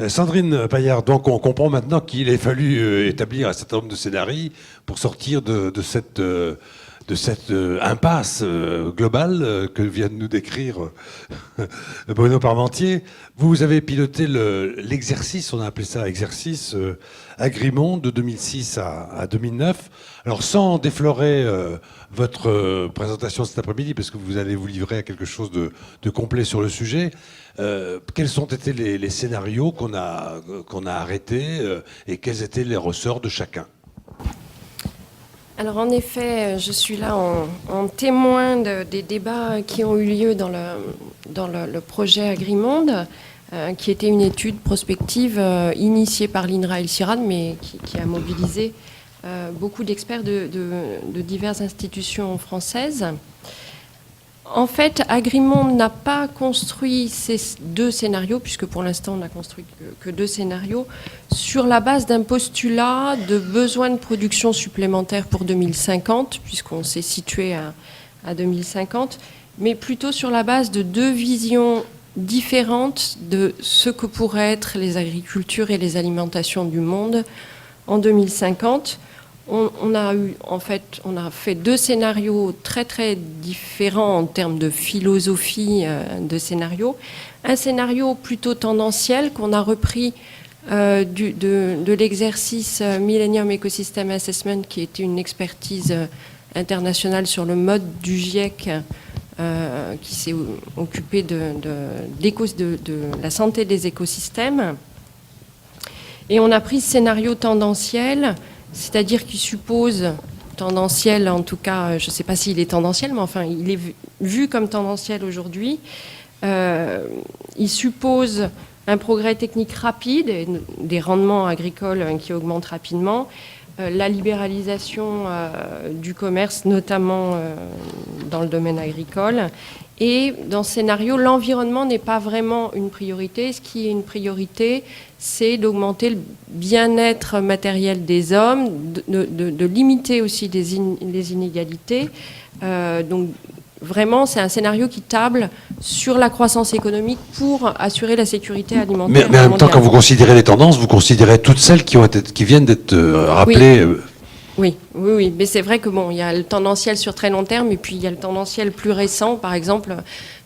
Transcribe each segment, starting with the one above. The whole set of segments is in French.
Sandrine Paillard, donc on comprend maintenant qu'il a fallu établir un certain nombre de scénarios pour sortir de cette impasse globale que vient de nous décrire Bruno Parmentier. Vous avez piloté l'exercice, on a appelé ça exercice Agrimonde de 2006 à 2009. Alors sans déflorer votre présentation cet après-midi, parce que vous allez vous livrer à quelque chose de complet sur le sujet, quels ont été les scénarios qu'on a arrêtés et quels étaient les ressorts de chacun? Alors en effet, je suis là en témoin des débats qui ont eu lieu dans le projet Agrimonde, qui était une étude prospective initiée par l'INRA et le CIRAD, mais qui a mobilisé beaucoup d'experts de diverses institutions françaises. En fait, Agrimonde n'a pas construit ces deux scénarios, puisque pour l'instant on n'a construit que deux scénarios, sur la base d'un postulat de besoin de production supplémentaire pour 2050, puisqu'on s'est situé à 2050, mais plutôt sur la base de deux visions différentes de ce que pourraient être les agricultures et les alimentations du monde en 2050. On a fait deux scénarios très très différents en termes de philosophie de scénario. Un scénario plutôt tendanciel qu'on a repris de l'exercice Millennium Ecosystem Assessment, qui était une expertise internationale sur le mode du GIEC, qui s'est occupé de la santé des écosystèmes. Et on a pris ce scénario tendanciel, c'est-à-dire qu'il suppose, tendanciel en tout cas, je ne sais pas s'il est tendanciel, mais enfin il est vu comme tendanciel aujourd'hui. Il suppose un progrès technique rapide, et des rendements agricoles qui augmentent rapidement, la libéralisation du commerce, notamment dans le domaine agricole. Et dans ce scénario, l'environnement n'est pas vraiment une priorité. Ce qui est une priorité, c'est d'augmenter le bien-être matériel des hommes, de limiter aussi les inégalités. Donc vraiment, c'est un scénario qui table sur la croissance économique pour assurer la sécurité alimentaire. Mais en même temps, quand vous considérez les tendances, vous considérez toutes celles qui viennent d'être rappelées. Oui. Oui, mais c'est vrai que il y a le tendanciel sur très long terme et puis il y a le tendanciel plus récent, par exemple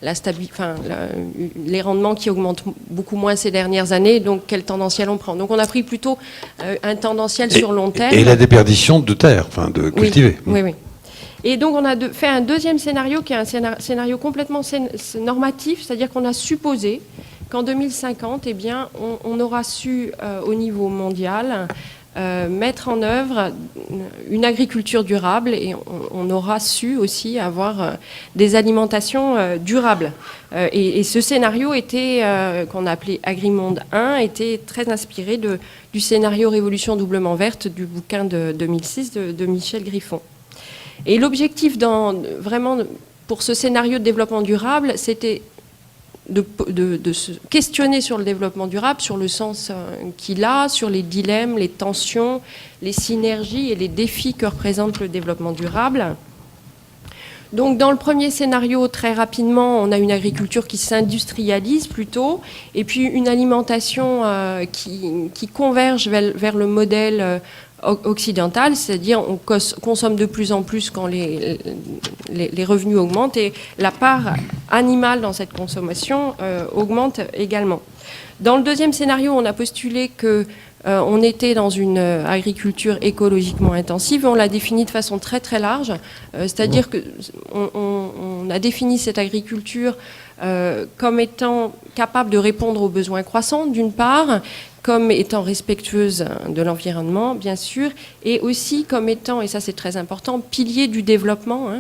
les rendements qui augmentent beaucoup moins ces dernières années, donc quel tendanciel on prend. Donc on a pris plutôt un tendanciel sur long terme. Et la déperdition de terre, de cultiver. Oui. Et donc on a fait un deuxième scénario qui est un scénario complètement normatif, c'est-à-dire qu'on a supposé qu'en 2050, on aura su au niveau mondial mettre en œuvre une agriculture durable et on aura su aussi avoir des alimentations durables. Et ce scénario était, qu'on a appelé Agrimonde 1, était très inspiré du scénario Révolution doublement verte du bouquin de 2006 de Michel Griffon. Et l'objectif vraiment pour ce scénario de développement durable, c'était de se questionner sur le développement durable, sur le sens qu'il a, sur les dilemmes, les tensions, les synergies et les défis que représente le développement durable. Donc dans le premier scénario, très rapidement, on a une agriculture qui s'industrialise plutôt, et puis une alimentation qui converge vers le modèle occidentale, c'est-à-dire on consomme de plus en plus quand les revenus augmentent et la part animale dans cette consommation augmente également. Dans le deuxième scénario, on a postulé que on était dans une agriculture écologiquement intensive. On l'a définie de façon très très large, c'est-à-dire qu'on a défini cette agriculture comme étant capable de répondre aux besoins croissants, d'une part, comme étant respectueuse de l'environnement, bien sûr, et aussi comme étant, et ça c'est très important, pilier du développement.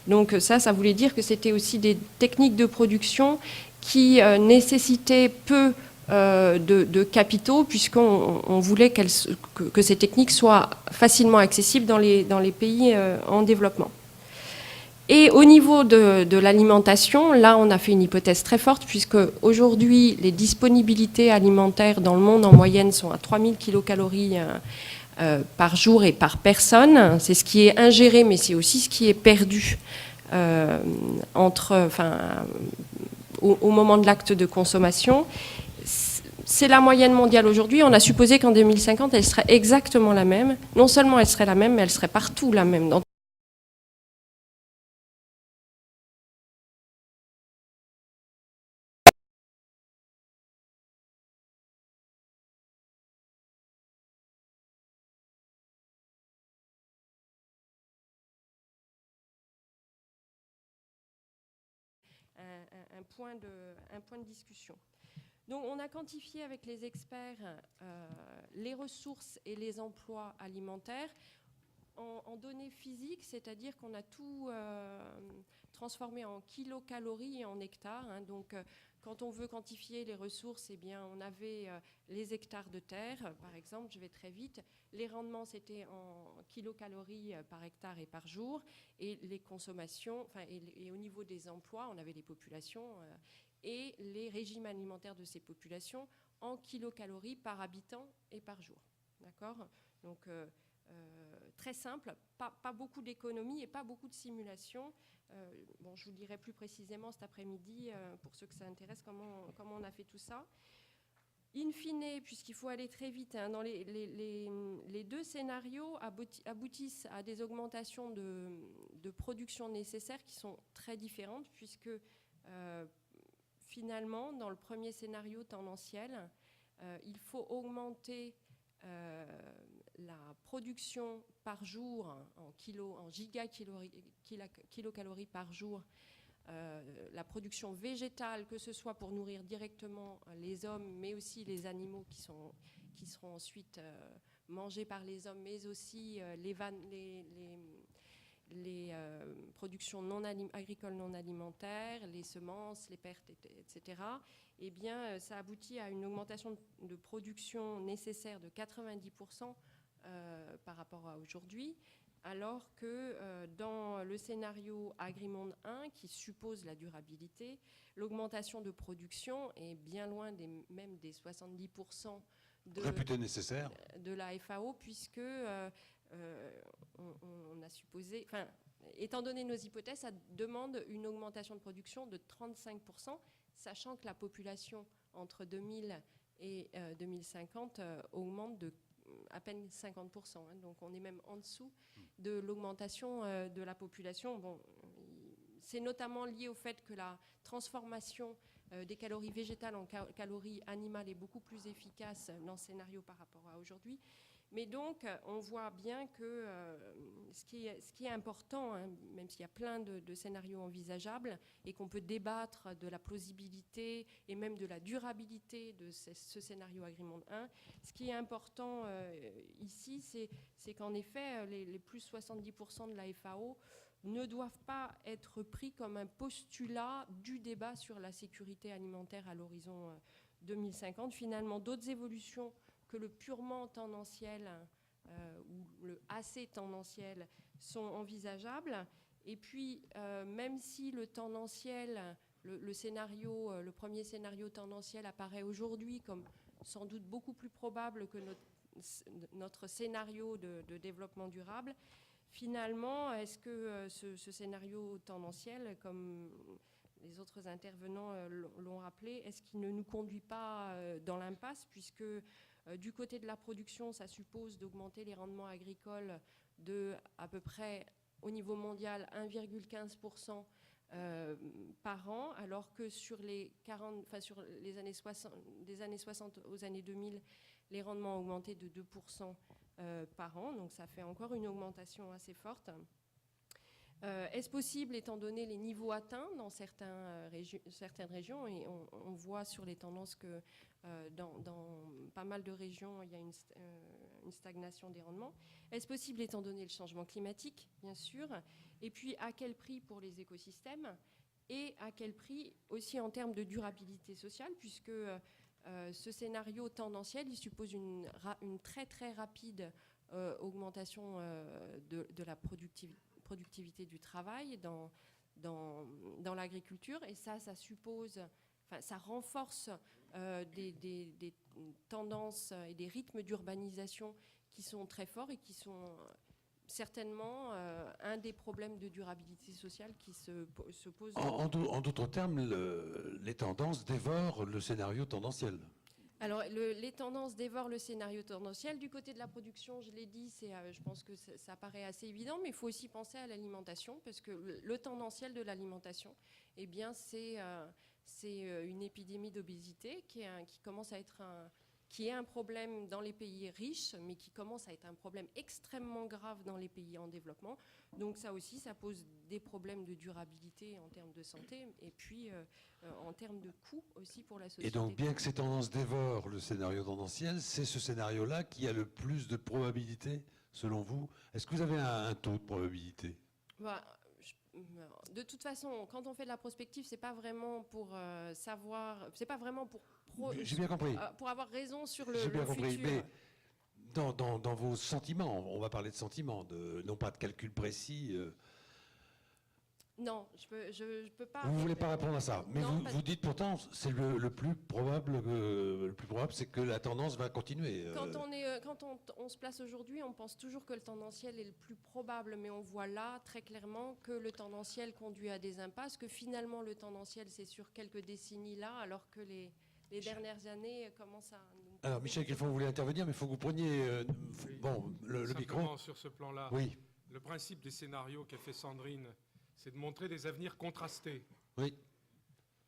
Donc ça voulait dire que c'était aussi des techniques de production qui nécessitaient peu de capitaux, puisqu'on voulait que ces techniques soient facilement accessibles dans les pays en développement. Et au niveau de l'alimentation, là, on a fait une hypothèse très forte, puisque aujourd'hui, les disponibilités alimentaires dans le monde, en moyenne, sont à 3000 kilocalories par jour et par personne. C'est ce qui est ingéré, mais c'est aussi ce qui est perdu au moment de l'acte de consommation. c'est la moyenne mondiale aujourd'hui. On a supposé qu'en 2050, elle serait exactement la même. Non seulement elle serait la même, mais elle serait partout la même. Un point de discussion. Donc, on a quantifié avec les experts les ressources et les emplois alimentaires en données physiques, c'est-à-dire qu'on a tout transformé en kilocalories et en hectares. Hein. Donc, quand on veut quantifier les ressources, eh bien, on avait les hectares de terre, par exemple, je vais très vite. Les rendements, c'était en kilocalories par hectare et par jour. Et les consommations, et au niveau des emplois, on avait les populations et les régimes alimentaires de ces populations en kilocalories par habitant et par jour. D'accord ? Donc, très simple, pas beaucoup d'économies et pas beaucoup de simulations. Bon, je vous le dirai plus précisément cet après-midi, pour ceux que ça intéresse, comment on a fait tout ça. In fine, puisqu'il faut aller très vite, hein, dans les deux scénarios aboutissent à des augmentations de production nécessaires qui sont très différentes, puisque finalement, dans le premier scénario tendanciel, il faut augmenter la production par jour en kilocalories par jour, la production végétale, que ce soit pour nourrir directement les hommes, mais aussi les animaux qui seront ensuite mangés par les hommes, mais aussi les productions agricoles non alimentaires, les semences, les pertes, etc., eh bien, ça aboutit à une augmentation de production nécessaire de 90% par rapport à aujourd'hui, alors que dans le scénario Agrimonde 1, qui suppose la durabilité, l'augmentation de production est bien loin même des 70% réputé nécessaire de la FAO, puisque on a supposé, étant donné nos hypothèses, ça demande une augmentation de production de 35%, sachant que la population entre 2000 et 2050 augmente de à peine 50%. Hein, donc on est même en dessous de l'augmentation de la population. Bon, c'est notamment lié au fait que la transformation des calories végétales en calories animales est beaucoup plus efficace dans ce scénario par rapport à aujourd'hui. Mais donc, on voit bien que ce qui est important, hein, même s'il y a plein de scénarios envisageables et qu'on peut débattre de la plausibilité et même de la durabilité de ce scénario Agrimonde 1, ce qui est important ici, c'est qu'en effet, les plus 70% de la FAO ne doivent pas être pris comme un postulat du débat sur la sécurité alimentaire à l'horizon 2050. Finalement, d'autres évolutions que le purement tendanciel ou le assez tendanciel sont envisageables. Et puis, même si le tendanciel, le premier scénario tendanciel apparaît aujourd'hui comme sans doute beaucoup plus probable que notre scénario de développement durable, finalement, est-ce que ce scénario tendanciel, comme les autres intervenants l'ont rappelé, est-ce qu'il ne nous conduit pas dans l'impasse, puisque du côté de la production, ça suppose d'augmenter les rendements agricoles de à peu près au niveau mondial 1,15% par an, alors que sur les années 60, des années 60 aux années 2000, les rendements ont augmenté de 2% par an, donc ça fait encore une augmentation assez forte. Est-ce possible, étant donné les niveaux atteints dans certaines régions, et on voit sur les tendances que dans pas mal de régions, il y a une stagnation des rendements. Est-ce possible, étant donné le changement climatique, bien sûr, et puis à quel prix pour les écosystèmes, et à quel prix aussi en termes de durabilité sociale, puisque ce scénario tendanciel, il suppose une très très rapide augmentation de la productivité du travail dans l'agriculture, et ça suppose, ça renforce des tendances et des rythmes d'urbanisation qui sont très forts et qui sont certainement un des problèmes de durabilité sociale qui se pose. En d'autres termes, les tendances dévorent le scénario tendanciel. Alors, les tendances dévorent le scénario tendanciel. Du côté de la production, je l'ai dit, je pense que ça paraît assez évident, mais il faut aussi penser à l'alimentation, parce que le tendanciel de l'alimentation, eh bien, c'est une épidémie d'obésité qui commence à être qui est un problème dans les pays riches, mais qui commence à être un problème extrêmement grave dans les pays en développement. Donc ça aussi, ça pose des problèmes de durabilité en termes de santé, et puis en termes de coûts aussi pour la société. Et donc, bien que ces tendances dévorent le scénario tendanciel, c'est ce scénario-là qui a le plus de probabilité, selon vous. Est-ce que vous avez un taux de probabilité ? De toute façon, quand on fait de la prospective, c'est pas vraiment pour savoir, c'est pas vraiment j'ai bien compris. Pour avoir raison sur le J'ai bien futur. compris, mais dans vos sentiments, on va parler de sentiments, non pas de calcul précis. Non, je peux pas. Vous voulez pas répondre à ça, mais non, vous dites pourtant c'est le plus probable. Le plus probable, c'est que la tendance va continuer. Quand on se place aujourd'hui, on pense toujours que le tendanciel est le plus probable, mais on voit là très clairement que le tendanciel conduit à des impasses, que finalement le tendanciel c'est sur quelques décennies là, alors que les dernières années commencent à nous... Alors Michel Griffon, vous voulez intervenir, mais il faut que vous preniez le micro. Sur ce plan-là, oui. Le principe des scénarios qu'a fait Sandrine, c'est de montrer des avenirs contrastés. Oui.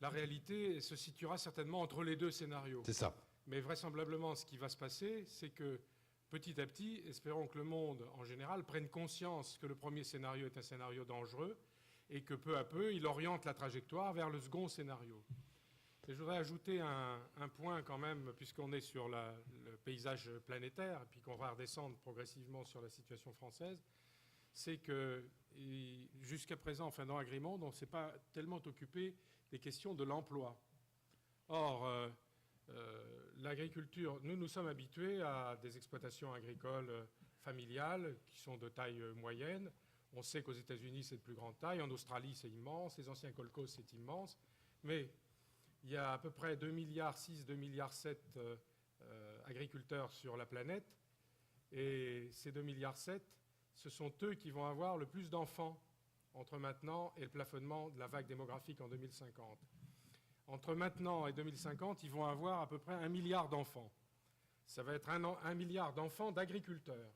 La réalité se situera certainement entre les deux scénarios. C'est ça. Mais vraisemblablement, ce qui va se passer, c'est que petit à petit, espérons que le monde en général prenne conscience que le premier scénario est un scénario dangereux et que peu à peu, il oriente la trajectoire vers le second scénario. Et je voudrais ajouter un point quand même, puisqu'on est sur le paysage planétaire et puis qu'on va redescendre progressivement sur la situation française, c'est que jusqu'à présent, enfin dans Agrimonde, on ne s'est pas tellement occupé des questions de l'emploi. Or, l'agriculture, nous sommes habitués à des exploitations agricoles familiales qui sont de taille moyenne. On sait qu'aux États-Unis, c'est de plus grande taille. En Australie, c'est immense. Les anciens colcos, c'est immense. Mais il y a à peu près 2,6 milliards, 2,7 milliards agriculteurs sur la planète. Et ces 2,7 milliards, ce sont eux qui vont avoir le plus d'enfants entre maintenant et le plafonnement de la vague démographique en 2050. Entre maintenant et 2050, ils vont avoir à peu près 1 milliard d'enfants. Ça va être 1 milliard d'enfants d'agriculteurs.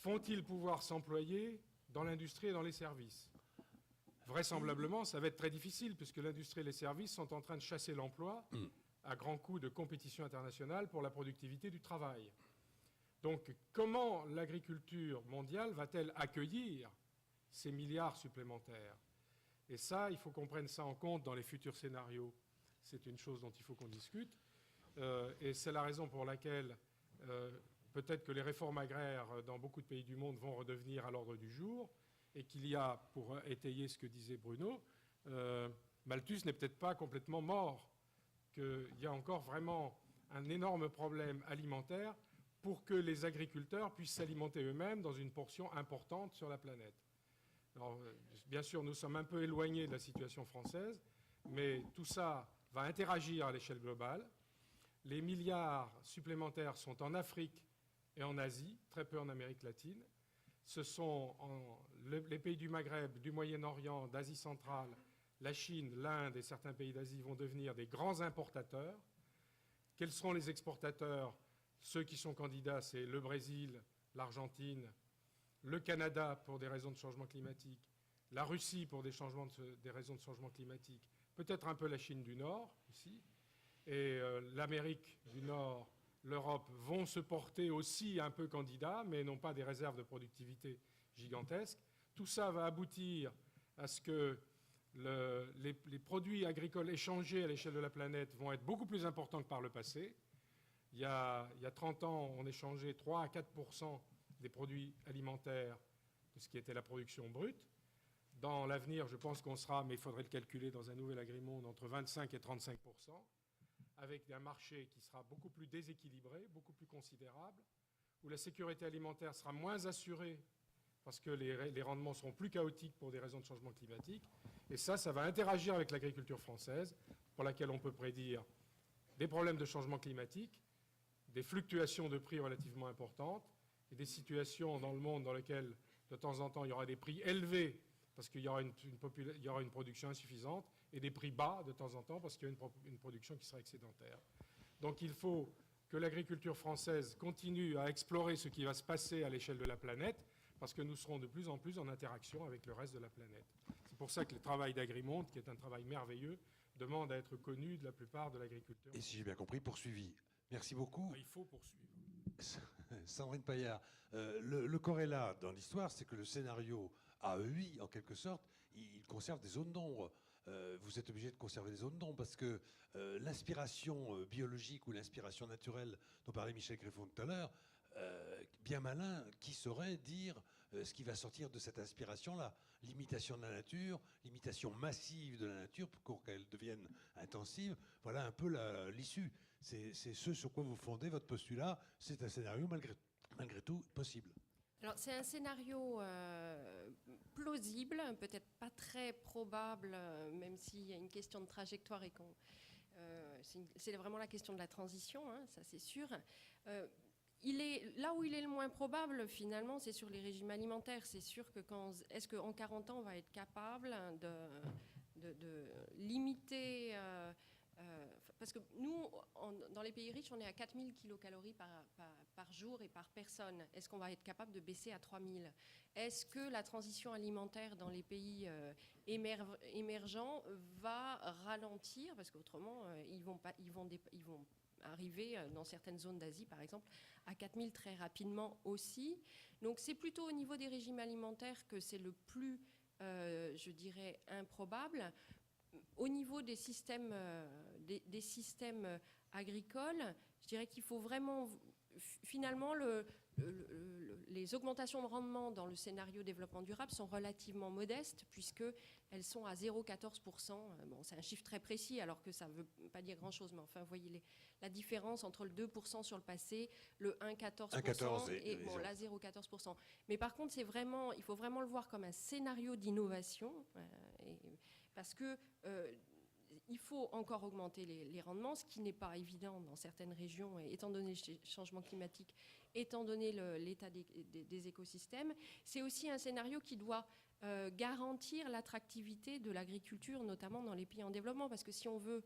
Vont-ils pouvoir s'employer dans l'industrie et dans les services ? Vraisemblablement, ça va être très difficile, puisque l'industrie et les services sont en train de chasser l'emploi à grands coups de compétition internationale pour la productivité du travail. Donc, comment l'agriculture mondiale va-t-elle accueillir ces milliards supplémentaires ? Et ça, il faut qu'on prenne ça en compte dans les futurs scénarios. C'est une chose dont il faut qu'on discute. Et c'est la raison pour laquelle peut-être que les réformes agraires dans beaucoup de pays du monde vont redevenir à l'ordre du jour et qu'il y a, pour étayer ce que disait Bruno, Malthus n'est peut-être pas complètement mort, qu'il y a encore vraiment un énorme problème alimentaire pour que les agriculteurs puissent s'alimenter eux-mêmes dans une portion importante sur la planète. Alors, bien sûr, nous sommes un peu éloignés de la situation française, mais tout ça va interagir à l'échelle globale. Les milliards supplémentaires sont en Afrique et en Asie, très peu en Amérique latine. Ce sont les pays du Maghreb, du Moyen-Orient, d'Asie centrale, la Chine, l'Inde et certains pays d'Asie vont devenir des grands importateurs. Quels seront les exportateurs ? Ceux qui sont candidats, c'est le Brésil, l'Argentine, le Canada pour des raisons de changement climatique, la Russie pour des raisons de changement climatique, peut-être un peu la Chine du Nord aussi, et l'Amérique du Nord, l'Europe vont se porter aussi un peu candidats, mais n'ont pas des réserves de productivité gigantesques. Tout ça va aboutir à ce que les produits agricoles échangés à l'échelle de la planète vont être beaucoup plus importants que par le passé. Il y a 30 ans, on échangeait 3 à 4% des produits alimentaires de ce qui était la production brute. Dans l'avenir, je pense qu'on sera, mais il faudrait le calculer dans un nouvel agrimonde, entre 25 et 35%, avec un marché qui sera beaucoup plus déséquilibré, beaucoup plus considérable, où la sécurité alimentaire sera moins assurée parce que les rendements seront plus chaotiques pour des raisons de changement climatique. Et ça va interagir avec l'agriculture française, pour laquelle on peut prédire des problèmes de changement climatique, des fluctuations de prix relativement importantes et des situations dans le monde dans lesquelles, de temps en temps, il y aura des prix élevés parce qu'il y aura une production insuffisante et des prix bas de temps en temps parce qu'il y a une production qui sera excédentaire. Donc il faut que l'agriculture française continue à explorer ce qui va se passer à l'échelle de la planète, parce que nous serons de plus en plus en interaction avec le reste de la planète. C'est pour ça que le travail d'Agrimonde, qui est un travail merveilleux, demande à être connu de la plupart de l'agriculture. Et si j'ai bien compris, poursuivi. Merci beaucoup. Il faut poursuivre. Sandrine Paillard, le corrélat dans l'histoire, c'est que le scénario AEI, en quelque sorte, il conserve des zones d'ombre. Vous êtes obligé de conserver des zones d'ombre parce que l'inspiration biologique ou l'inspiration naturelle dont parlait Michel Griffon tout à l'heure, bien malin, qui saurait dire ce qui va sortir de cette inspiration-là? L'imitation de la nature, l'imitation massive de la nature pour qu'elle devienne intensive, voilà un peu l'issue. C'est ce sur quoi vous fondez votre postulat. C'est un scénario malgré tout possible. Alors, c'est un scénario plausible, peut-être pas très probable, même s'il y a une question de trajectoire et c'est vraiment la question de la transition, hein, ça c'est sûr. Là où il est le moins probable, finalement, c'est sur les régimes alimentaires. C'est sûr que est-ce qu'en 40 ans, on va être capable de limiter... parce que nous, dans les pays riches, on est à 4000 kilocalories par jour et par personne. Est-ce qu'on va être capable de baisser à 3000? Est-ce que la transition alimentaire dans les pays émergents va ralentir? Parce qu'autrement, ils vont arriver dans certaines zones d'Asie, par exemple, à 4000 très rapidement aussi. Donc c'est plutôt au niveau des régimes alimentaires que c'est le plus, je dirais, improbable. Au niveau des systèmes, des systèmes agricoles, je dirais qu'il faut vraiment... Finalement, les augmentations de rendement dans le scénario développement durable sont relativement modestes puisqu'elles sont à 0,14%. Bon, c'est un chiffre très précis alors que ça ne veut pas dire grand-chose, mais enfin, vous voyez la différence entre le 2% sur le passé, le 1,14% et bon, là 0,14%. Mais par contre, il faut vraiment le voir comme un scénario d'innovation parce que... il faut encore augmenter les rendements, ce qui n'est pas évident dans certaines régions, étant donné le changement climatique, étant donné l'état des écosystèmes. C'est aussi un scénario qui doit garantir l'attractivité de l'agriculture, notamment dans les pays en développement, parce que si on veut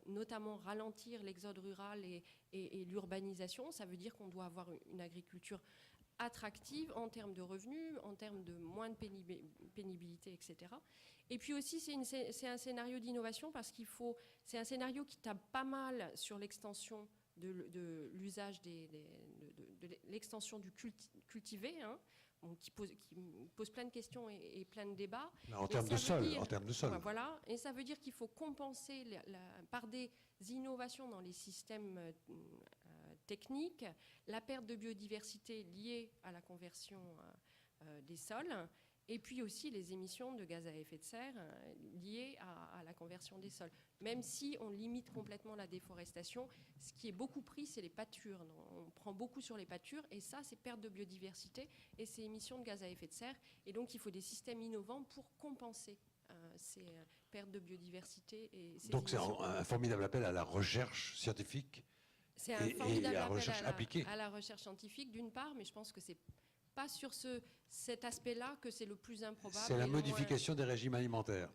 notamment ralentir l'exode rural et l'urbanisation, ça veut dire qu'on doit avoir une agriculture attractive en termes de revenus, en termes de moins de pénibilité, etc. Et puis aussi, c'est un scénario d'innovation parce c'est un scénario qui tape pas mal sur l'extension de l'usage de l'extension du cultivé, hein, qui pose plein de questions et plein de débats. En termes de sol. Voilà, et ça veut dire qu'il faut compenser par des innovations dans les systèmes techniques la perte de biodiversité liée à la conversion des sols. Et puis aussi les émissions de gaz à effet de serre liées à la conversion des sols. Même si on limite complètement la déforestation, ce qui est beaucoup pris, c'est les pâtures. On prend beaucoup sur les pâtures, et ça, c'est perte de biodiversité et c'est émissions de gaz à effet de serre. Et donc, il faut des systèmes innovants pour compenser ces pertes de biodiversité. Et ces donc, c'est un formidable appel à la recherche scientifique. C'est un formidable appel à la recherche scientifique, d'une part, mais je pense que c'est pas sur cet aspect-là que c'est le plus improbable. C'est la modification des régimes alimentaires.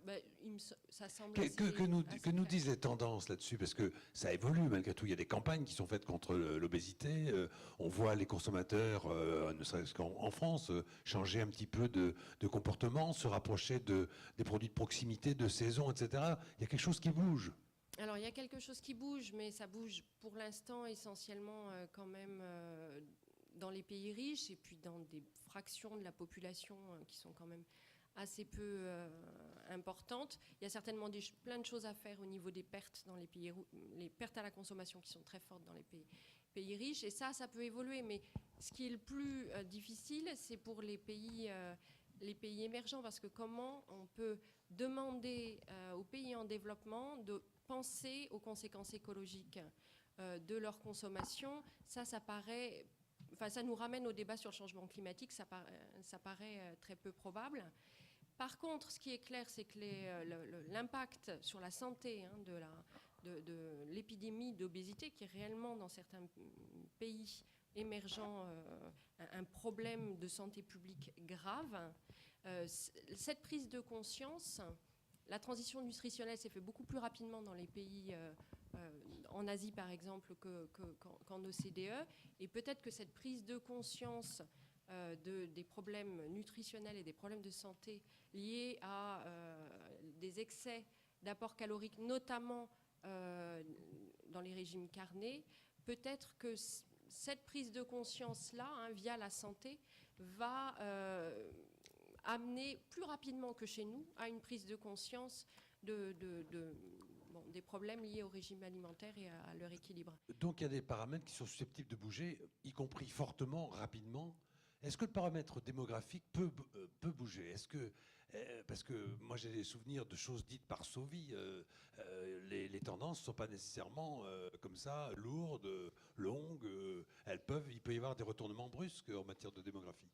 Ça semble que nous disent les tendances là-dessus, parce que ça évolue malgré tout. Il y a des campagnes qui sont faites contre l'obésité. On voit les consommateurs, ne serait-ce qu'en France, changer un petit peu de comportement, se rapprocher des produits de proximité, de saison, etc. Il y a quelque chose qui bouge. Alors, il y a quelque chose qui bouge, mais ça bouge pour l'instant essentiellement quand même dans les pays riches et puis dans des fractions de la population qui sont quand même assez peu importantes. Il y a certainement plein de choses à faire au niveau des pertes dans les pays, les pertes à la consommation qui sont très fortes dans les pays riches. Et ça peut évoluer. Mais ce qui est le plus difficile, c'est pour les pays émergents, parce que comment on peut demander aux pays en développement de penser aux conséquences écologiques de leur consommation, ça paraît... Enfin, ça nous ramène au débat sur le changement climatique, ça paraît très peu probable. Par contre, ce qui est clair, c'est que l'impact sur la santé de l'épidémie d'obésité, qui est réellement dans certains pays émergents un problème de santé publique grave, cette prise de conscience... La transition nutritionnelle s'est faite beaucoup plus rapidement dans les pays en Asie par exemple qu'en OCDE, et peut-être que cette prise de conscience des problèmes nutritionnels et des problèmes de santé liés à des excès d'apport calorique, notamment dans les régimes carnés, peut-être que cette prise de conscience-là, via la santé, va amener plus rapidement que chez nous à une prise de conscience des problèmes liés au régime alimentaire et à leur équilibre. Donc il y a des paramètres qui sont susceptibles de bouger, y compris fortement, rapidement. Est-ce que le paramètre démographique peut bouger? Parce que moi j'ai des souvenirs de choses dites par Sauvy. Les tendances ne sont pas nécessairement comme ça, lourdes, longues. Il peut y avoir des retournements brusques en matière de démographie.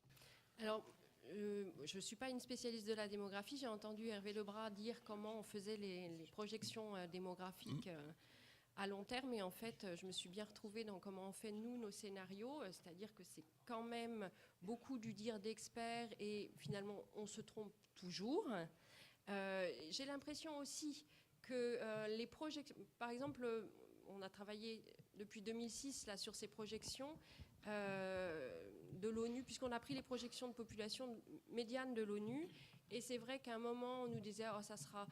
Alors, je ne suis pas une spécialiste de la démographie. J'ai entendu Hervé Lebras dire comment on faisait les projections démographiques à long terme. Et en fait, je me suis bien retrouvée dans comment on fait, nous, nos scénarios. C'est-à-dire que c'est quand même beaucoup du dire d'experts et finalement, on se trompe toujours. J'ai l'impression aussi que les projections... Par exemple, on a travaillé depuis 2006 là, sur ces projections de l'ONU, puisqu'on a pris les projections de population médiane de l'ONU. Et c'est vrai qu'à un moment, on nous disait ça sera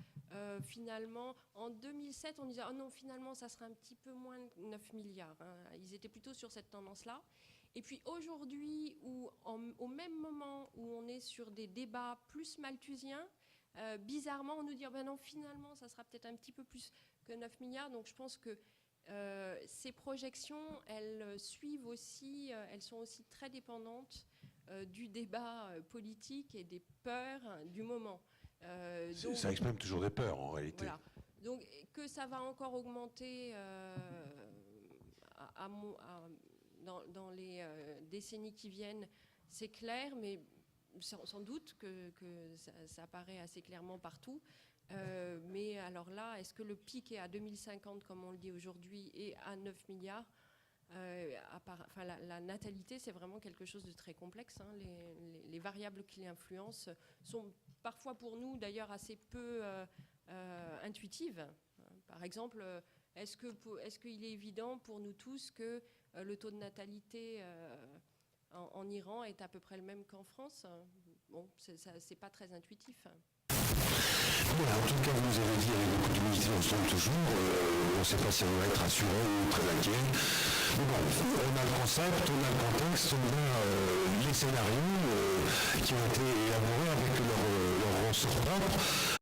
finalement... En 2007, on disait non, finalement, ça sera un petit peu moins de 9 milliards. Ils étaient plutôt sur cette tendance-là. Et puis aujourd'hui, au même moment où on est sur des débats plus malthusiens, bizarrement, on nous dit non, finalement, ça sera peut-être un petit peu plus que 9 milliards. Donc je pense que ces projections, elles suivent aussi, elles sont aussi très dépendantes du débat politique et des peurs du moment. Donc, ça exprime toujours des peurs en réalité. Voilà. Donc que ça va encore augmenter dans les décennies qui viennent, c'est clair, mais sans doute que ça apparaît assez clairement partout. Mais alors là, est-ce que le pic est à 2050, comme on le dit aujourd'hui, et à 9 milliards la natalité, c'est vraiment quelque chose de très complexe. Les variables qui l'influencent sont parfois pour nous, d'ailleurs, assez peu intuitives. Par exemple, est-ce qu'il est évident pour nous tous que le taux de natalité en Iran est à peu près le même qu'en France? Bon, c'est pas très intuitif. Voilà, en tout cas, vous nous avez dit avec beaucoup d'humilité, on se trompe toujours. On ne sait pas si on va être rassurant ou très inquiet. Mais bon, on a le concept, on a le contexte, on a les scénarios qui ont été élaborés avec leur ressort propre.